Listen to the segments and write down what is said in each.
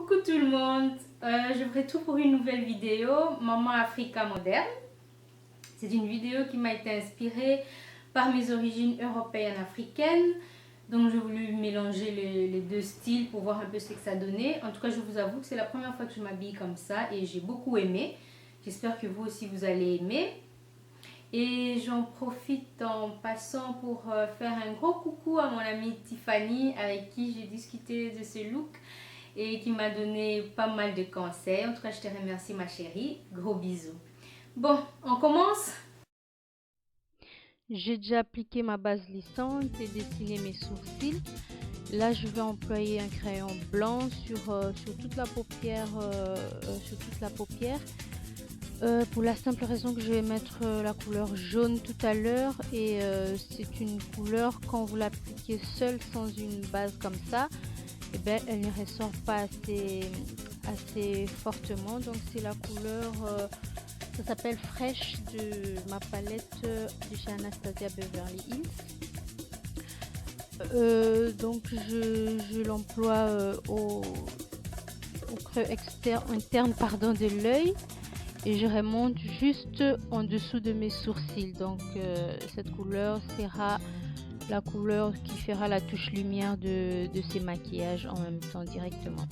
Coucou tout le monde, je vous retrouve pour une nouvelle vidéo, Maman Africa moderne. C'est une vidéo qui m'a été inspirée par mes origines européennes africaines. Donc j'ai voulu mélanger les deux styles pour voir un peu ce que ça donnait. En tout cas, je vous avoue que c'est la première fois que je m'habille comme ça et j'ai beaucoup aimé. J'espère que vous aussi vous allez aimer. Et j'en profite en passant pour faire un gros coucou à mon amie Tiffany avec qui j'ai discuté de ce look et qui m'a donné pas mal de conseils. En tout cas, je te remercie ma chérie. Gros bisous. Bon, on commence. J'ai déjà appliqué ma base lissante et dessiné mes sourcils. Là, je vais employer un crayon blanc sur toute la paupière, pour la simple raison que je vais mettre la couleur jaune tout à l'heure. Et c'est une couleur, quand vous l'appliquez seule sans une base comme ça, eh ben, elle ne ressort pas assez fortement. Donc c'est la couleur, ça s'appelle Fresh de ma palette de chez Anastasia Beverly Hills. Donc je l'emploie au creux interne de l'œil et je remonte juste en dessous de mes sourcils. Donc cette couleur sera la couleur qui fera la touche lumière de ces maquillages en même temps directement.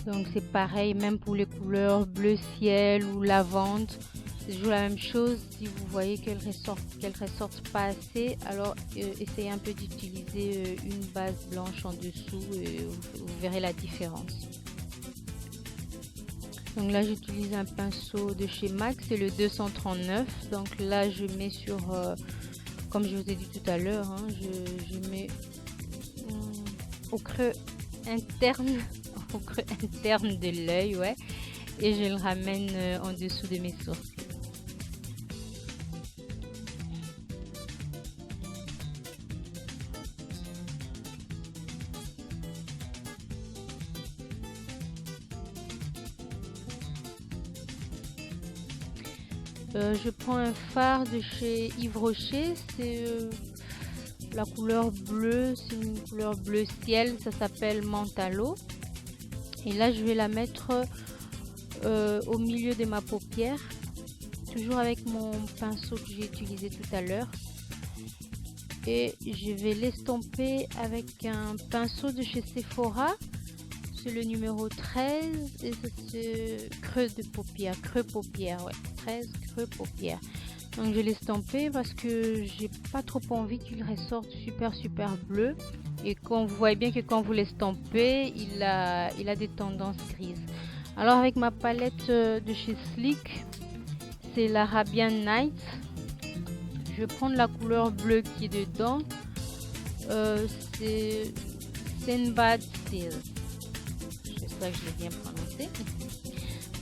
Donc c'est pareil même pour les couleurs bleu ciel ou lavande, c'est toujours la même chose. Si vous voyez qu'elles ressortent pas assez, alors essayez un peu d'utiliser une base blanche en dessous et vous verrez la différence. Donc là j'utilise un pinceau de chez MAC, c'est le 239. Donc là je mets sur comme je vous ai dit tout à l'heure, hein, je mets au creux interne de l'œil, ouais, et je le ramène en dessous de mes sourcils. Je prends un fard de chez Yves Rocher, c'est la couleur bleue, c'est une couleur bleu ciel, ça s'appelle Mentalo. Et là je vais la mettre au milieu de ma paupière, toujours avec mon pinceau que j'ai utilisé tout à l'heure. Et je vais l'estomper avec un pinceau de chez Sephora, c'est le numéro 13 et c'est creux paupière, ouais, 13 creux paupière. Donc je l'ai estampé parce que j'ai pas trop envie qu'il ressorte super bleu. Et quand vous voyez bien que quand vous l'estampez, il a des tendances grises. Alors avec ma palette de chez Sleek, c'est l'Arabian Night. Je vais prendre la couleur bleue qui est dedans. C'est Sinbad Steel. J'espère que je l'ai bien prononcé.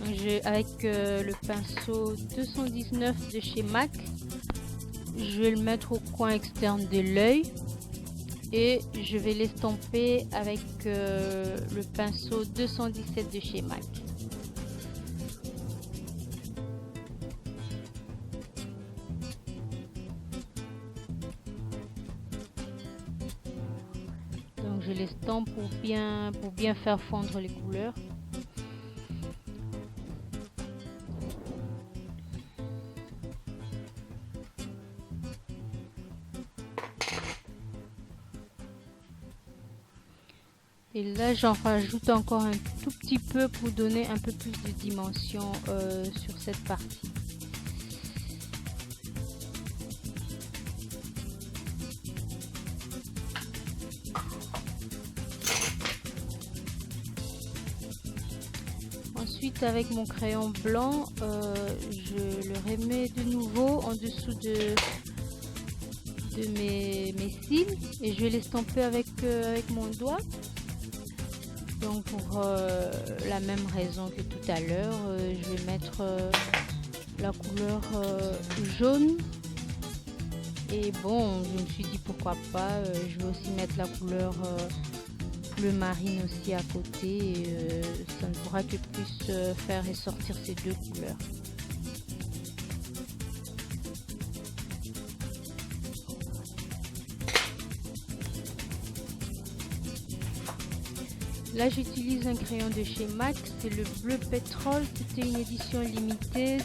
Donc avec le pinceau 219 de chez MAC, je vais le mettre au coin externe de l'œil et je vais l'estomper avec le pinceau 217 de chez MAC. Donc je l'estompe pour bien faire fondre les couleurs. Et là j'en rajoute encore un tout petit peu pour donner un peu plus de dimension sur cette partie. Ensuite avec mon crayon blanc, je le remets de nouveau en dessous de mes cils et je vais l'estomper avec mon doigt. Donc pour la même raison que tout à l'heure, je vais mettre la couleur jaune. Et bon, je me suis dit pourquoi pas, je vais aussi mettre la couleur bleu marine aussi à côté. Et, ça ne pourra que plus faire ressortir ces deux couleurs. Là, j'utilise un crayon de chez MAC, c'est le bleu pétrole. C'était une édition limitée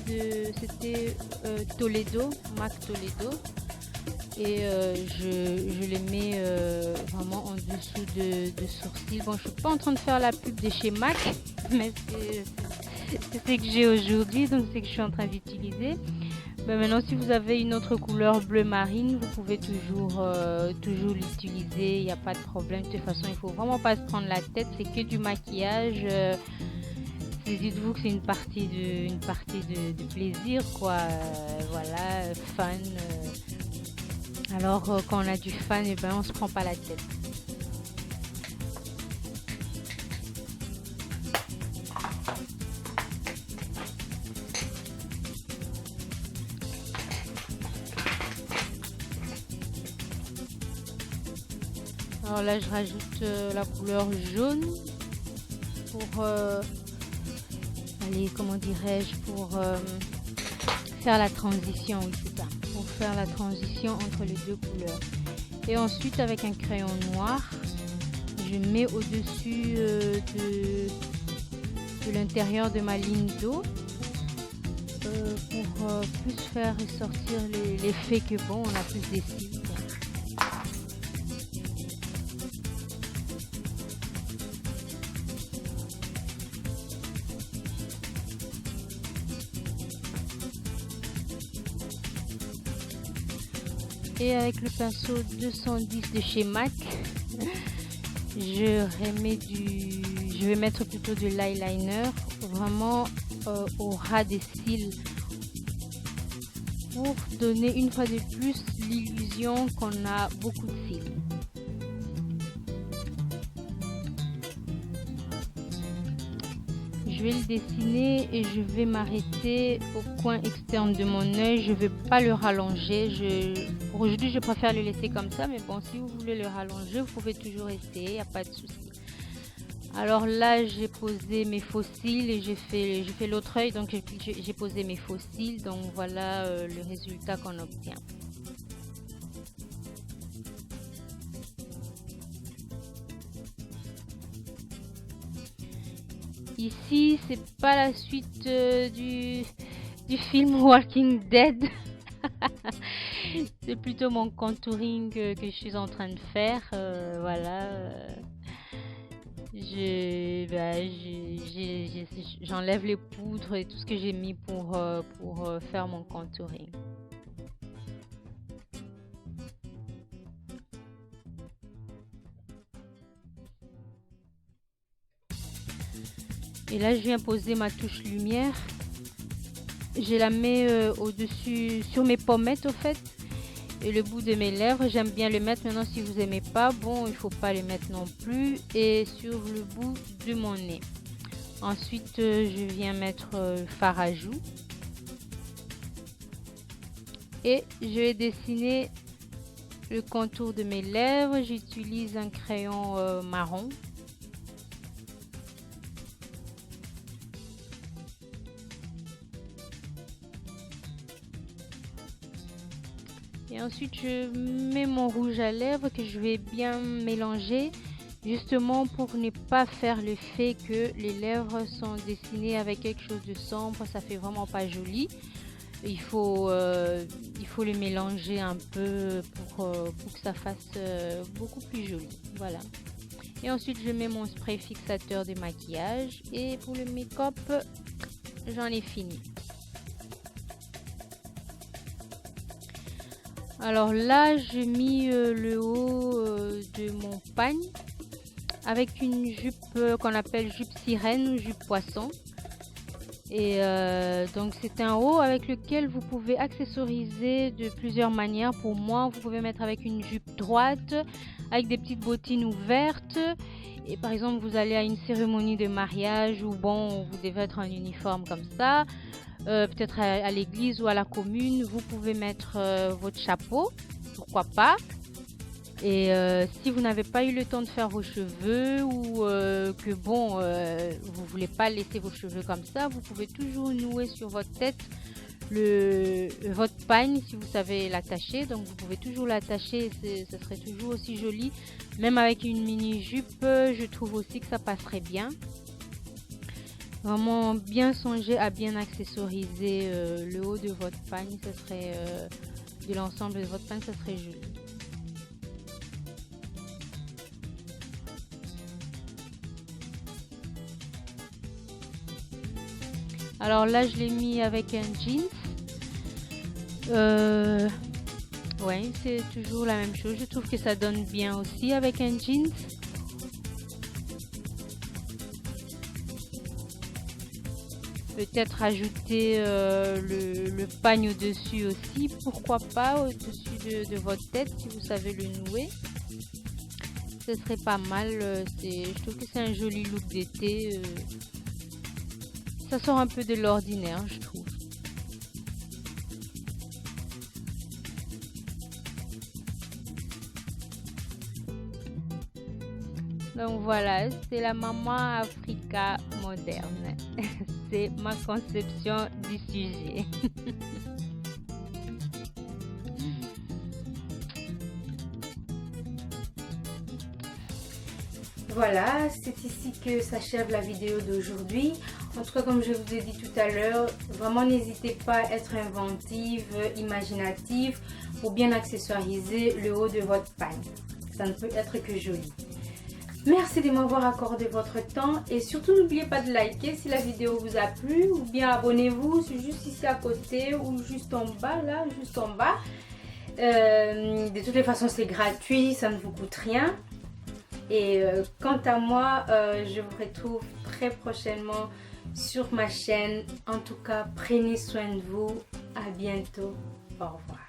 c'était Toledo, MAC Toledo. Et je les mets vraiment en dessous de sourcils. Bon, je suis pas en train de faire la pub de chez MAC, mais c'est ce que j'ai aujourd'hui, donc c'est que je suis en train d'utiliser. Ben maintenant, si vous avez une autre couleur bleu marine, vous pouvez toujours l'utiliser, il n'y a pas de problème. De toute façon, il faut vraiment pas se prendre la tête, c'est que du maquillage. Dites-vous que c'est une partie de plaisir, quoi. Voilà, fun. Alors, quand on a du fun, et ben, on se prend pas la tête. Alors là, je rajoute la couleur jaune pour, allez, comment dirais-je, pour faire la transition, oui, c'est ça, pour faire la transition entre les deux couleurs. Et ensuite, avec un crayon noir, je mets au-dessus de l'intérieur de ma ligne d'eau pour plus faire ressortir l'effet que bon, on a plus des cils. Et avec le pinceau 210 de chez MAC, je vais mettre plutôt de l'eyeliner vraiment au ras des cils pour donner une fois de plus l'illusion qu'on a beaucoup de cils. Je vais le dessiner et je vais m'arrêter au coin externe de mon œil. Je ne vais pas le rallonger. Pour aujourd'hui, je préfère le laisser comme ça. Mais bon, si vous voulez le rallonger, vous pouvez toujours essayer. Il n'y a pas de souci. Alors là, j'ai posé mes faux cils et j'ai fait l'autre œil. Donc, j'ai posé mes faux cils. Donc, voilà le résultat qu'on obtient. Ici, c'est pas la suite du film Walking Dead. C'est plutôt mon contouring que je suis en train de faire. Voilà. J'enlève les poudres et tout ce que j'ai mis pour faire mon contouring. Et là, je viens poser ma touche lumière. Je la mets au-dessus, sur mes pommettes, au fait. Et le bout de mes lèvres, j'aime bien le mettre. Maintenant, si vous aimez pas, bon, il faut pas le mettre non plus. Et sur le bout de mon nez. Ensuite, je viens mettre le fard à joues. Et je vais dessiner le contour de mes lèvres. J'utilise un crayon marron. Et ensuite, je mets mon rouge à lèvres que je vais bien mélanger, justement pour ne pas faire l'effet que les lèvres sont dessinées avec quelque chose de sombre. Ça fait vraiment pas joli. Il faut le mélanger un peu pour que ça fasse beaucoup plus joli. Voilà. Et ensuite, je mets mon spray fixateur de maquillage. Et pour le make-up, j'en ai fini. Alors là, j'ai mis le haut de mon pagne avec une jupe qu'on appelle jupe sirène ou jupe poisson. Et donc c'est un haut avec lequel vous pouvez accessoriser de plusieurs manières. Pour moi, vous pouvez mettre avec une jupe droite, avec des petites bottines ouvertes. Et par exemple, vous allez à une cérémonie de mariage ou bon, vous devez être en uniforme comme ça. Peut-être à l'église ou à la commune, vous pouvez mettre votre chapeau, pourquoi pas. Et si vous n'avez pas eu le temps de faire vos cheveux ou que bon, vous voulez pas laisser vos cheveux comme ça, vous pouvez toujours nouer sur votre tête votre pagne si vous savez l'attacher. Donc vous pouvez toujours l'attacher, ce serait toujours aussi joli. Même avec une mini jupe, je trouve aussi que ça passerait bien. Vraiment bien songer à bien accessoriser le haut de votre pagne, ça serait de l'ensemble de votre pagne, ça serait joli. Alors là, je l'ai mis avec un jeans. Ouais, c'est toujours la même chose. Je trouve que ça donne bien aussi avec un jeans. Peut-être ajouter le pagne au-dessus aussi. Pourquoi pas au-dessus de votre tête si vous savez le nouer. Ce serait pas mal. Je trouve que c'est un joli look d'été. Ça sort un peu de l'ordinaire, je trouve. Donc voilà, c'est la maman Africa moderne. C'est ma conception du sujet. Voilà, c'est ici que s'achève la vidéo d'aujourd'hui. En tout cas, comme je vous ai dit tout à l'heure, vraiment n'hésitez pas à être inventive, imaginative pour bien accessoiriser le haut de votre pagne. Ça ne peut être que joli. Merci de m'avoir accordé votre temps et surtout n'oubliez pas de liker si la vidéo vous a plu ou bien abonnez-vous, c'est juste ici à côté ou juste en bas, là, juste en bas. De toutes les façons, c'est gratuit, ça ne vous coûte rien. Et quant à moi, je vous retrouve très prochainement sur ma chaîne. En tout cas, prenez soin de vous. À bientôt. Au revoir.